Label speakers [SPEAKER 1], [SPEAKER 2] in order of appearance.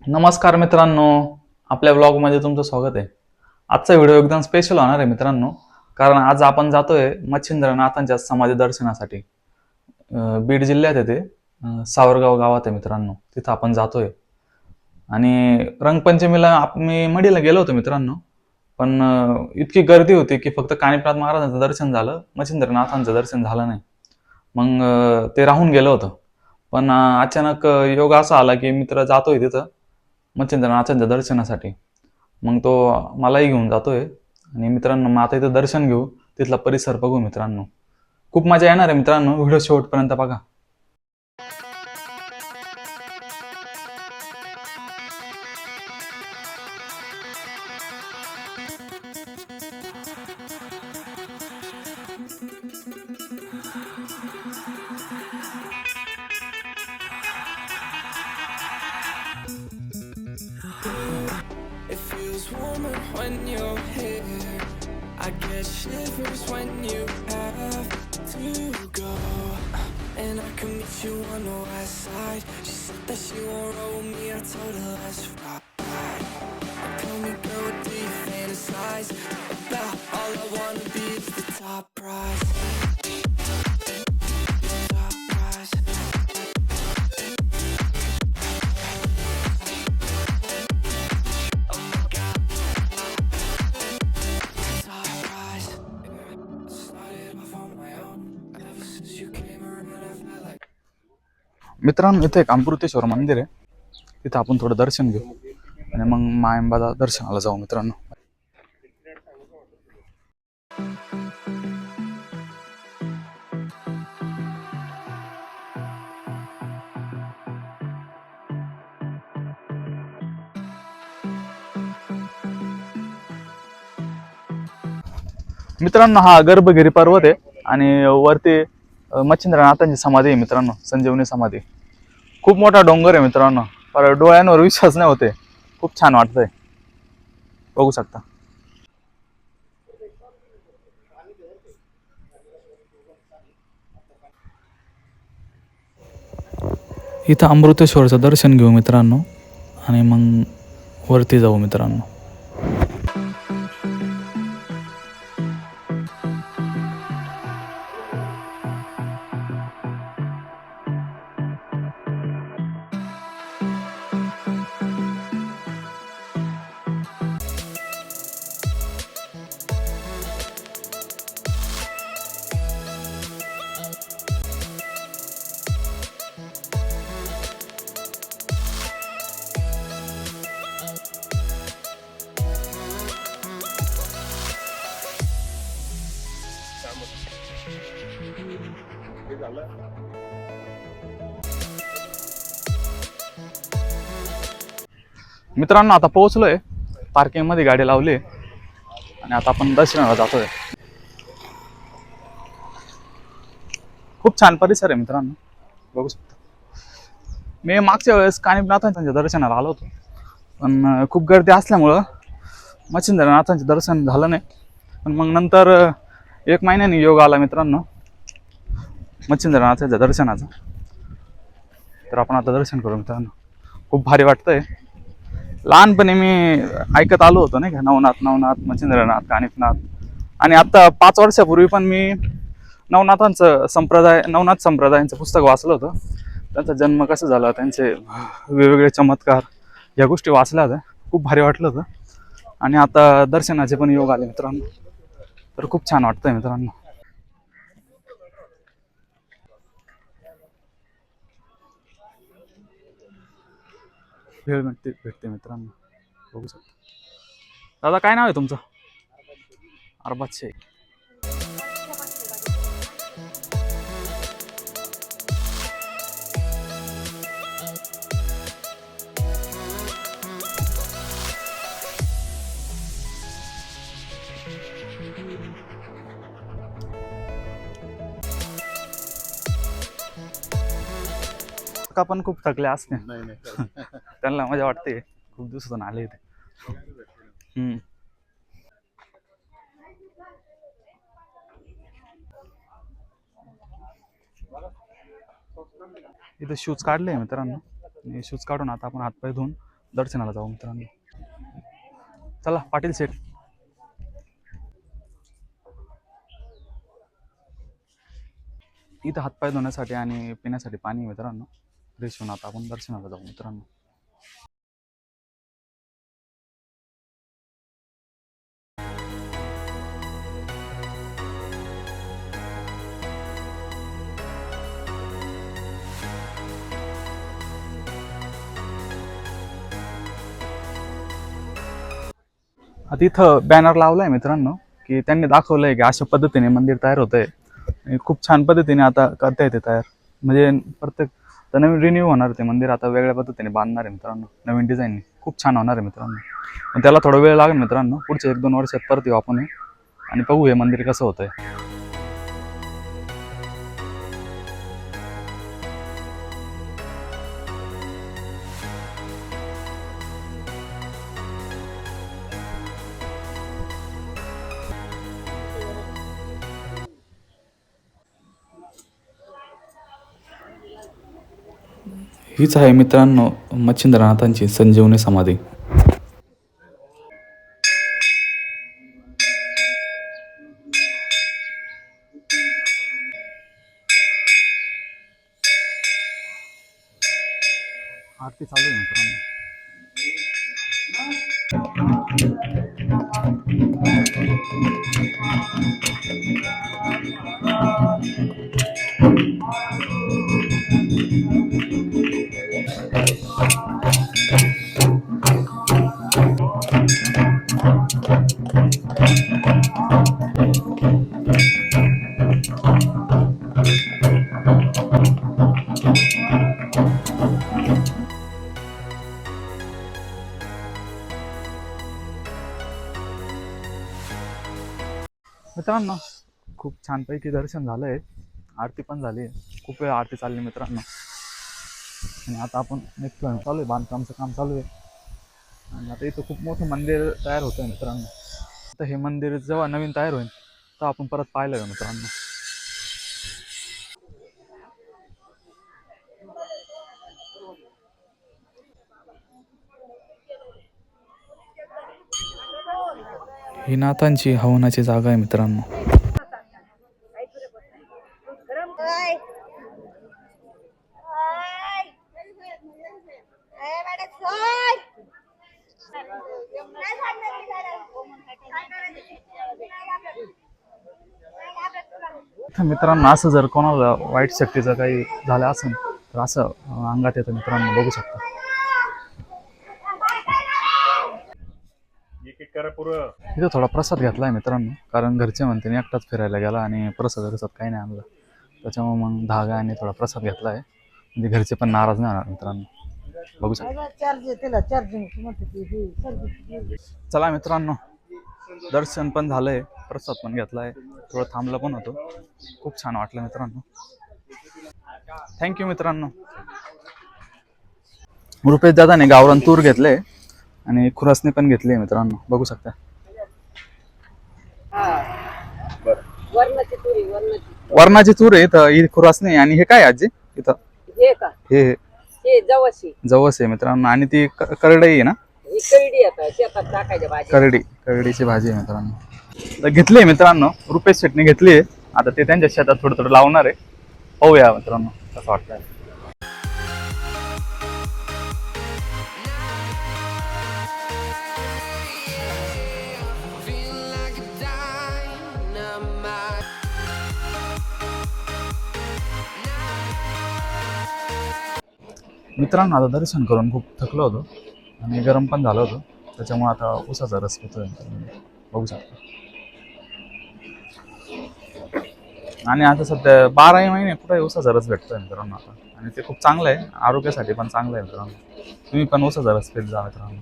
[SPEAKER 1] नमस्कार मित्रांनो, आपल्या ब्लॉगमध्ये तुमचं स्वागत आहे. आजचा व्हिडिओ एकदम स्पेशल होणार आहे मित्रांनो, कारण आज आपण जातोय मच्छिंद्रनाथांच्या समाधी दर्शनासाठी. बीड जिल्ह्यात आहे ते, सावरगाव गावात आहे मित्रांनो, तिथं आपण जातोय. आणि रंगपंचमीला मी मढीला गेलो होतो मित्रांनो, पण इतकी गर्दी होती की फक्त कानिफनाथ महाराजांचं दर्शन झालं, मच्छिंद्रनाथांचं दर्शन झालं नाही. मग ते राहून गेलं होतं. पण अचानक योग असा आला की मित्र जातोय तिथं मच्छिंद्रनाथांच्या दर्शनासाठी. मग तो मलाही घेऊन जातोय आणि मित्रांनो मग आता इथं दर्शन घेऊ, तिथला परिसर बघू मित्रांनो. खूप मजा येणार आहे मित्रांनो, व्हिडिओ शेवटपर्यंत बघा.
[SPEAKER 2] It feels warmer when you're here. I get shivers when you have to go. And I can meet you on the west side. She said that she won't roll me, I told her let's ride. Tell me girl, what do you fantasize about? All I wanna be is the top prize. Top prize. Oh my god. Top prize. Started off on my own. Ever since you came around, I felt like
[SPEAKER 1] मित्रांनो इथे एक अमृतेश्वर मंदिर आहे, तिथं आपण थोडं दर्शन घेऊ आणि मग मायंबाला दर्शनाला जाऊ मित्रांनो. मित्रांनो हा गर्भगिरी पर्वत आहे आणि वरती मच्छिंद्रनाथांची समाधी आहे मित्रांनो, संजीवनी समाधी. खूप मोठा डोंगर आहे मित्रांनो, पर डोळ्यांवर विश्वास नाही होते. खूप छान वाटतंय, बघू शकता. इथं अमृतेश्वरचं दर्शन घेऊ मित्रांनो आणि मग वरती जाऊ मित्रांनो. मित्रांनो आता पोहोचलोय, पार्किंग मध्ये गाडी लावली आणि आता आपण दर्शनाला जातोय. खूप छान परिसर आहे मित्रांनो, बघू शकता. मी मागच्या वेळेस कानिफनाथांच्या दर्शनाला आलो होतो, पण खूप गर्दी असल्यामुळं मच्छिंद्रनाथांचं दर्शन झालं नाही. पण मग नंतर 1 महिन्याने योग आला मित्रांनो मच्छिंद्रनाथांच्या दर्शनाचा. तर आपण आता दर्शन करू मित्रांनो. खूप भारी वाटतंय. लहानपणी मी ऐकत आलो होतो नाही का, नवनाथ नवनाथ मच्छिंद्रनाथ कानिफनाथ. आणि आता 5 वर्षापूर्वी पण मी नवनाथ संप्रदायांचं पुस्तक वाचलं होतं. त्यांचा जन्म कसा झाला, त्यांचे वेगवेगळे चमत्कार, या गोष्टी वाचल्या होत्या. खूप भारी वाटलं होतं. आणि आता दर्शनाचे पण योग आले मित्रांनो, तर खूप छान वाटतंय मित्रांनो. वेळ भेटते मित्रांनो, बघू शकता. दादा काय नाव आहे तुमचं? अरबाज शेख. का पण खूप थकले असते. त्यांना मजा वाटते, खूप दिवसातून आले इथे. इथे शूज काढले मित्रांनो. शूज काढून आता आपण हातपाय धुवून दर्शनाला जाऊ मित्रांनो. चला पाटील शेठ. इथं हातपाय धुण्यासाठी आणि पिण्यासाठी पाणी आहे मित्रांनो. फ्रेश होऊन आता आपण दर्शनाला जाऊ मित्रांनो. आता इथं बॅनर लावलाय मित्रांनो, की त्यांनी दाखवलंय की अशा पद्धतीने मंदिर तयार होतंय आणि खूप छान पद्धतीने आता करता येते तयार. म्हणजे प्रत्येक तर नवीन रिन्यू होणार ते मंदिर, आता वेगळ्या पद्धतीने बांधणार आहे मित्रांनो, नवीन डिझाईनने. खूप छान होणार आहे मित्रांनो. पण त्याला थोडा वेळ लागेल मित्रांनो. पुढच्या 1-2 वर्षात परत येऊ आपण आणि बघू हे मंदिर कसं होतंय. हीच आहे मित्रांनो मच्छिंद्रनाथांची संजीवनी समाधी. आरती चालू आहे मित्रांनो. मित्रांनो खूप छानपैकी दर्शन झालंय. आरती पण झाली. खूप वेळ आरती चालली मित्रांनो. आणि आता आपण नेक्स्ट चालू आहे, बांधकामचं काम चालू आहे. आणि आता इथं खूप मोठं मंदिर तयार होतं आहे मित्रांनो. आता हे मंदिर जेव्हा नवीन तयार होईल तर आपण परत पाहिलं आहे मित्रांनो. ही नाथांची हवनाची जागा आहे मित्रांनो. मित्रांनो असं जर कोणाला वाईट शक्तीचं काही झालं असेल तर असं अंगात येतं मित्रांनो, बघू शकता. इथं थोडा प्रसाद घेतलाय मित्रांनो, कारण घरचे म्हणते मी एकटाच फिरायला गेला आणि प्रसाद काही नाही आणलं. त्याच्यामुळे मग धागा आणि थोडा प्रसाद घेतलाय, म्हणजे घरचे पण नाराज नाही होणार मित्रांनो. बघू शकता. चला मित्रांनो, दर्शन पण झालंय, प्रसाद पण घेतलाय, थोडं थांबलं पण होतो. खूप छान वाटलं मित्रांनो. थँक्यू मित्रांनो. रुपेश दादाने गावरान तूर घेतले आणि खुरासणी पण घेतली मित्रांनो, बघू शकता. वरणाची तूर आहे इथं, ही खुरासणी. आणि हे काय आजी इथं?
[SPEAKER 3] हे का
[SPEAKER 1] हे
[SPEAKER 3] हे जवशी
[SPEAKER 1] जवस आहे मित्रांनो. आणि ती करडई आहे ना,
[SPEAKER 3] ही करडी आता शेतात टाकायच्या भाजी.
[SPEAKER 1] करडीची भाजी आहे मित्रांनो. तर घेतली आहे मित्रांनो, रुपेश शेटने घेतली आहे. आता ते त्यांच्या शेतात थोडं थोडं लावणार आहे. पाहूया मित्रांनो कसं वाटतंय. मित्रांनो आता दर्शन करून खूप थकलो होतो आणि गरम पण झालं होतं, त्याच्यामुळे आता उसाचा रस पितोय, बघू शकता. आणि आता सध्या 12 महिने कुठे उसाचा रस भेटतोय मित्रांनो आता, आणि ते खूप चांगलं आहे, आरोग्यासाठी पण चांगलं आहे मित्रांनो. तुम्ही पण उसाचा रस पीत जा मित्रांनो.